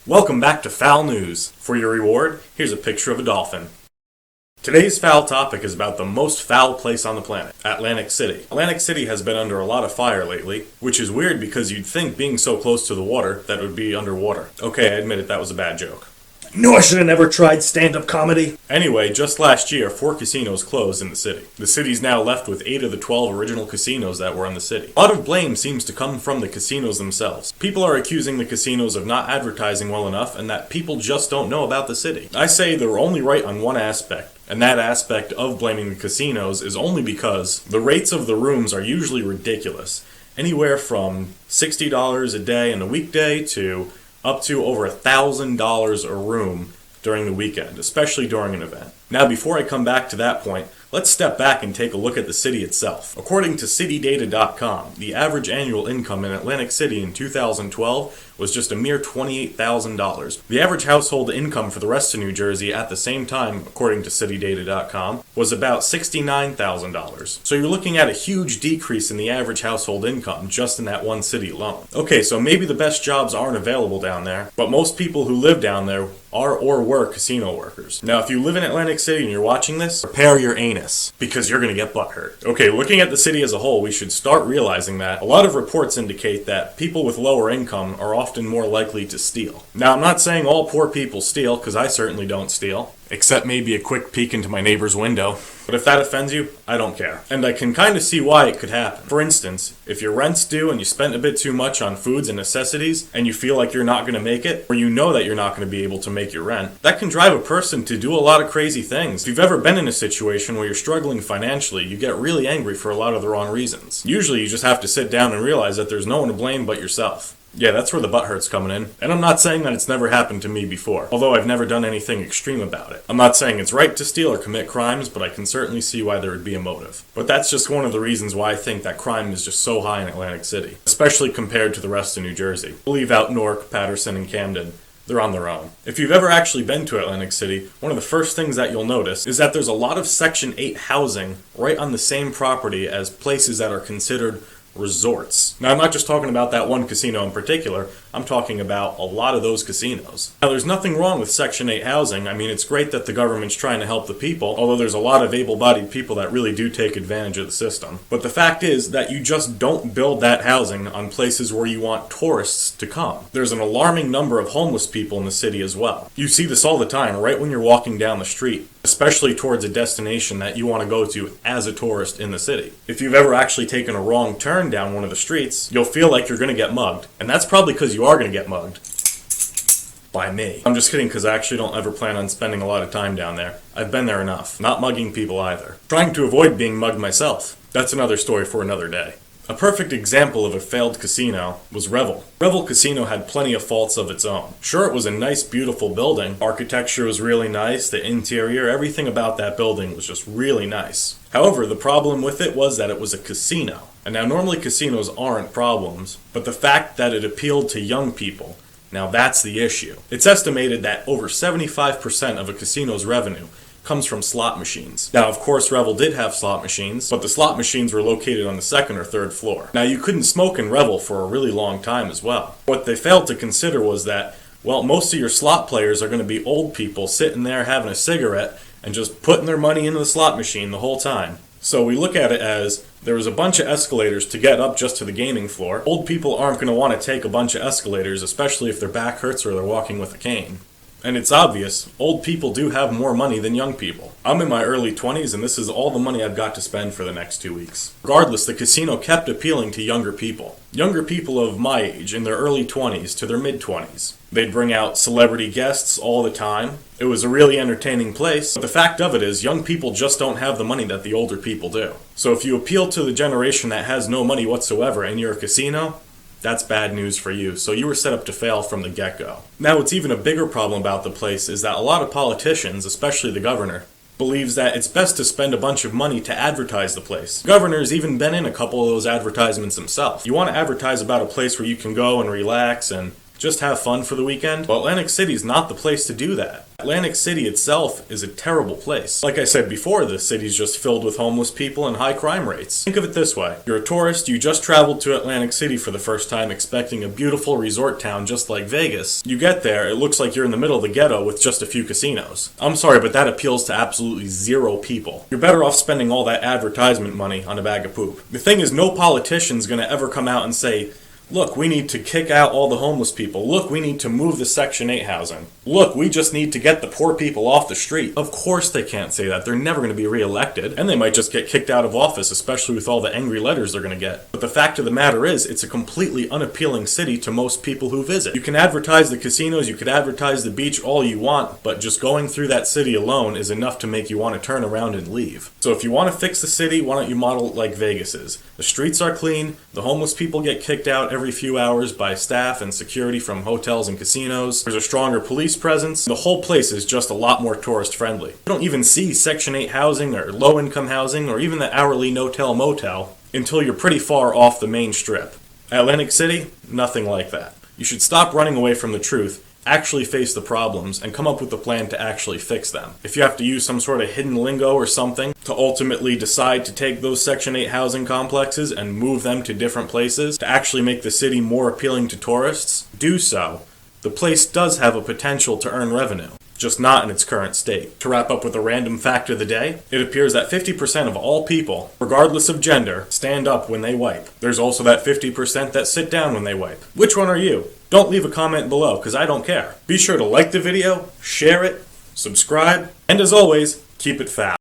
Welcome back to Foul News. For your reward, here's a picture of a dolphin. Today's foul topic is about the most foul place on the planet, Atlantic City. Atlantic City has been under a lot of fire lately, which is weird because you'd think being so close to the water that it would be underwater. Okay, I admit it, that was a bad joke. Knew I should have never tried stand-up comedy. Anyway, just last year, 4 casinos closed in the city. The city's now left with 8 of the 12 original casinos that were in the city. A lot of blame seems to come from the casinos themselves. People are accusing the casinos of not advertising well enough and that people just don't know about the city. I say they're only right on one aspect, and that aspect of blaming the casinos is only because the rates of the rooms are usually ridiculous. Anywhere from $60 a day in a weekday to up to over $1,000 a room during the weekend, especially during an event. Now, before I come back to that point, let's step back and take a look at the city itself. According to CityData.com, the average annual income in Atlantic City in 2012 was just a mere $28,000. The average household income for the rest of New Jersey at the same time, according to CityData.com, was about $69,000. So you're looking at a huge decrease in the average household income just in that one city alone. Okay, so maybe the best jobs aren't available down there, but most people who live down there are or were casino workers. Now, if you live in Atlantic City and you're watching this, prepare your anus, because you're going to get butthurt. Okay, looking at the city as a whole, we should start realizing that a lot of reports indicate that people with lower income are often more likely to steal. Now, I'm not saying all poor people steal, because I certainly don't steal, except maybe a quick peek into my neighbor's window. But if that offends you, I don't care. And I can kind of see why it could happen. For instance, if your rent's due and you spent a bit too much on foods and necessities, and you feel like you're not going to make it, or you know that you're not going to be able to make your rent, that can drive a person to do a lot of crazy things. If you've ever been in a situation where you're struggling financially, you get really angry for a lot of the wrong reasons. Usually you just have to sit down and realize that there's no one to blame but yourself. Yeah, that's where the butt hurt's coming in. And I'm not saying that it's never happened to me before, although I've never done anything extreme about it. I'm not saying it's right to steal or commit crimes, but I can certainly see why there would be a motive. But that's just one of the reasons why I think that crime is just so high in Atlantic City, especially compared to the rest of New Jersey. Leave out Newark, Patterson, and Camden. They're on their own. If you've ever actually been to Atlantic City, one of the first things that you'll notice is that there's a lot of Section 8 housing right on the same property as places that are considered resorts. Now, I'm not just talking about that one casino in particular, I'm talking about a lot of those casinos. Now, there's nothing wrong with Section 8 housing. I mean, it's great that the government's trying to help the people, although there's a lot of able-bodied people that really do take advantage of the system. But the fact is that you just don't build that housing on places where you want tourists to come. There's an alarming number of homeless people in the city as well. You see this all the time, right when you're walking down the street, especially towards a destination that you want to go to as a tourist in the city. If you've ever actually taken a wrong turn down one of the streets, you'll feel like you're going to get mugged. And that's probably because you are going to get mugged. By me. I'm just kidding, because I actually don't ever plan on spending a lot of time down there. I've been there enough. Not mugging people either. Trying to avoid being mugged myself. That's another story for another day. A perfect example of a failed casino was Revel. Revel Casino had plenty of faults of its own. Sure, it was a nice, beautiful building. Architecture was really nice, the interior, everything about that building was just really nice. However, the problem with it was that it was a casino. And now normally casinos aren't problems, but the fact that it appealed to young people, now that's the issue. It's estimated that over 75% of a casino's revenue comes from slot machines. Now, of course, Revel did have slot machines, but the slot machines were located on the second or third floor. Now, you couldn't smoke in Revel for a really long time as well. What they failed to consider was that, well, most of your slot players are going to be old people sitting there having a cigarette and just putting their money into the slot machine the whole time. So we look at it as there was a bunch of escalators to get up just to the gaming floor. Old people aren't going to want to take a bunch of escalators, especially if their back hurts or they're walking with a cane. And it's obvious, old people do have more money than young people. I'm in my early 20s and this is all the money I've got to spend for the next 2 weeks. Regardless, the casino kept appealing to younger people. Younger people of my age, in their early 20s to their mid-20s. They'd bring out celebrity guests all the time. It was a really entertaining place, but the fact of it is young people just don't have the money that the older people do. So if you appeal to the generation that has no money whatsoever and you're a casino, that's bad news for you, so you were set up to fail from the get-go. Now, what's even a bigger problem about the place is that a lot of politicians, especially the governor, believes that it's best to spend a bunch of money to advertise the place. The governor's even been in a couple of those advertisements himself. You want to advertise about a place where you can go and relax and just have fun for the weekend? Well, Atlantic City's not the place to do that. Atlantic City itself is a terrible place. Like I said before, the city's just filled with homeless people and high crime rates. Think of it this way. You're a tourist, you just traveled to Atlantic City for the first time expecting a beautiful resort town just like Vegas. You get there, it looks like you're in the middle of the ghetto with just a few casinos. I'm sorry, but that appeals to absolutely zero people. You're better off spending all that advertisement money on a bag of poop. The thing is, no politician's gonna ever come out and say, look, we need to kick out all the homeless people. Look, we need to move the Section 8 housing. Look, we just need to get the poor people off the street. Of course they can't say that. They're never going to be reelected, and they might just get kicked out of office, especially with all the angry letters they're going to get. But the fact of the matter is, it's a completely unappealing city to most people who visit. You can advertise the casinos, you could advertise the beach all you want, but just going through that city alone is enough to make you want to turn around and leave. So if you want to fix the city, why don't you model it like Vegas is? The streets are clean, the homeless people get kicked out every few hours by staff and security from hotels and casinos. There's a stronger police presence. The whole place is just a lot more tourist friendly. You don't even see Section 8 housing or low income housing or even the hourly no-tell motel until you're pretty far off the main strip. Atlantic City, nothing like that. You should stop running away from the truth, actually face the problems, and come up with a plan to actually fix them. If you have to use some sort of hidden lingo or something to ultimately decide to take those Section 8 housing complexes and move them to different places to actually make the city more appealing to tourists, do so. The place does have a potential to earn revenue, just not in its current state. To wrap up with a random fact of the day, it appears that 50% of all people, regardless of gender, stand up when they wipe. There's also that 50% that sit down when they wipe. Which one are you? Don't leave a comment below, because I don't care. Be sure to like the video, share it, subscribe, and as always, keep it fast.